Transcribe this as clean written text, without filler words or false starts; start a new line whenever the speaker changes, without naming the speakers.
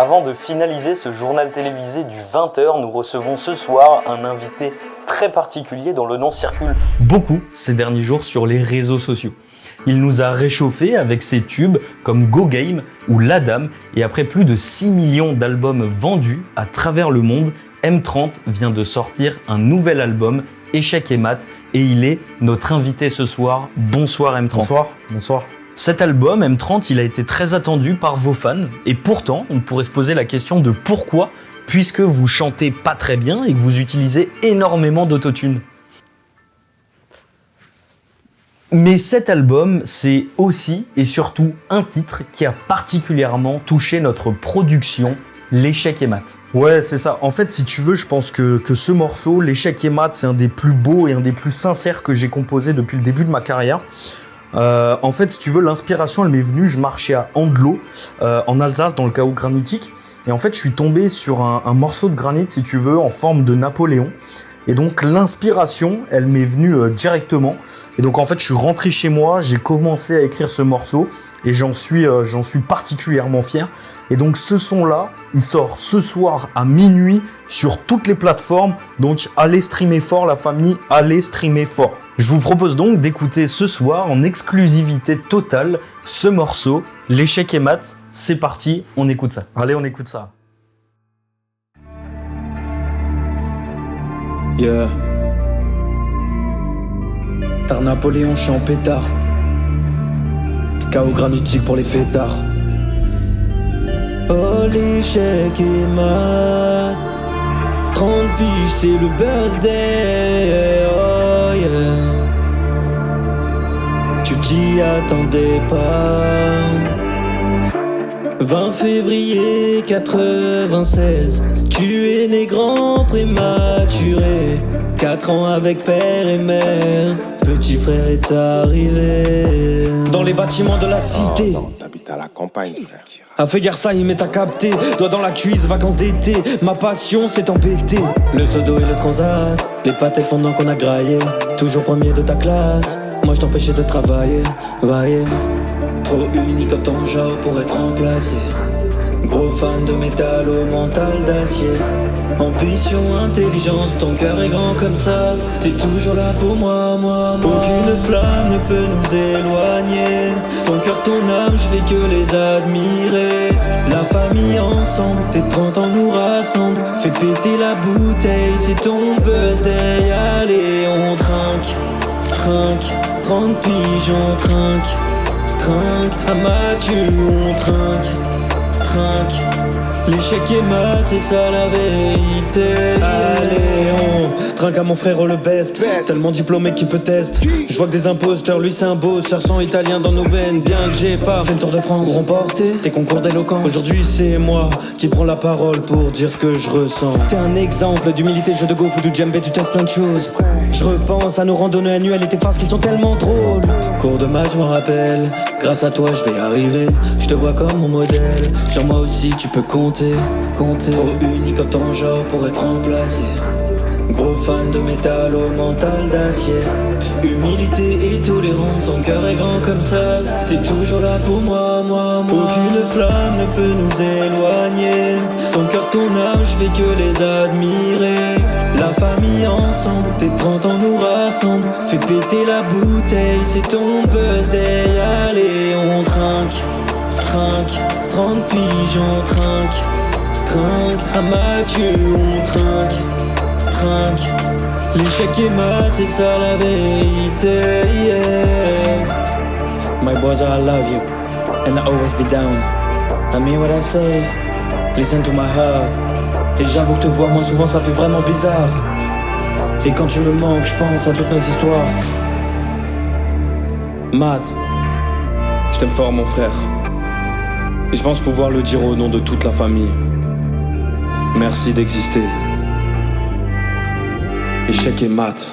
Avant de finaliser ce journal télévisé du 20h, nous recevons ce soir un invité très particulier dont le nom circule beaucoup ces derniers jours sur les réseaux sociaux. Il nous a réchauffé avec ses tubes comme Go Game ou La Dame, et après plus de 6 millions d'albums vendus à travers le monde, M30 vient de sortir un nouvel album, Échec et Mat, et il est notre invité ce soir. Bonsoir M30.
Bonsoir.
Cet album, M30, il a été très attendu par vos fans, et pourtant, on pourrait se poser la question de pourquoi, puisque vous chantez pas très bien et que vous utilisez énormément d'autotune. Mais cet album, c'est aussi et surtout un titre qui a particulièrement touché notre production, L'Échec et Mat.
Ouais, c'est ça. En fait, si tu veux, je pense que ce morceau, L'Échec et Mat, c'est un des plus beaux et un des plus sincères que j'ai composé depuis le début de ma carrière. En fait, si tu veux, l'inspiration, elle m'est venue, je marchais à Anglo, en Alsace, dans le chaos granitique. Et en fait, je suis tombé sur un morceau de granit, si tu veux, en forme de Napoléon. Et donc, l'inspiration, elle m'est venue directement. Et donc, en fait, je suis rentré chez moi, j'ai commencé à écrire ce morceau. Et j'en suis particulièrement fier. Et donc, ce son-là, il sort ce soir à minuit sur toutes les plateformes. Donc, allez streamer fort, la famille, allez streamer fort.
Je vous propose donc d'écouter ce soir en exclusivité totale ce morceau, L'Échec et Mat. C'est parti, on écoute ça.
Allez, on écoute ça.
Yeah. Tar Napoléon, chant pétard. Chaos granitique pour les fêtards. Oh, l'échec et mat. 30 piges, c'est le birthday. Oh yeah. Tu t'y attendais pas. 20 février 96. Tu es né grand prématuré. 4 ans avec père et mère. Petit frère est arrivé. Dans les bâtiments de la cité.
Non, t'habites à la campagne, frère.
A fait guerre ça, il m'est à capter. Doigt dans la cuisse, vacances d'été. Ma passion c'est embêté. Le sodo et le transat. Les pâtes et le fondant qu'on a graillé. Toujours premier de ta classe. Moi je t'empêchais de travailler. Vaillé. Trop unique en ton genre pour être remplacé. Gros fan de métal au mental d'acier. Ambition, intelligence, ton cœur est grand comme ça. T'es toujours là pour moi. Aucune flamme ne peut nous éloigner. Ton cœur, ton âme, je fais que les admirer. La famille ensemble, tes 30 ans nous rassemblent. Fais péter la bouteille, c'est ton birthday. Allez, on trinque. 30 piges, on trinque. À Mathieu, on trinque. L'échec est mat, c'est ça la vérité. Allez, on trinque à mon frère le best. Tellement diplômé qu'il peut test. Je vois que des imposteurs, lui c'est un bosseur. Sang italien dans nos veines, bien que j'ai pas fait le tour de France pour remporter tes concours d'éloquence. Aujourd'hui c'est moi qui prends la parole pour dire ce que je ressens. T'es un exemple d'humilité, jeu de golf ou du djembé, tu testes plein de choses. Je repense à nos randonnées annuelles et tes phases qui sont tellement drôles. Cours de match, je m'en rappelle. Grâce à toi je vais arriver. Je te vois comme mon modèle. Sur moi aussi tu peux compter. Trop unique en ton genre pour être remplacé. Gros fan de métal au mental d'acier. Humilité et tolérance, son cœur est grand comme ça. T'es toujours là pour moi. Aucune flamme ne peut nous éloigner. Ton cœur, ton âme, je fais que les admirer. La famille ensemble, tes 30 ans nous rassemblent. Fais péter la bouteille, c'est ton birthday. Allez, on trinque. 30 piges, on trinque. À Mathieu, on trinque. L'échec est mat, c'est ça la vérité, yeah. My boys, I love you, and I always be down. I mean what I say, listen to my heart. Et j'avoue que te voir moins souvent, ça fait vraiment bizarre. Et quand tu me manques, je pense à toutes nos histoires. Matt, je t'aime fort mon frère. Et je pense pouvoir le dire au nom de toute la famille. Merci d'exister. Échec et mat.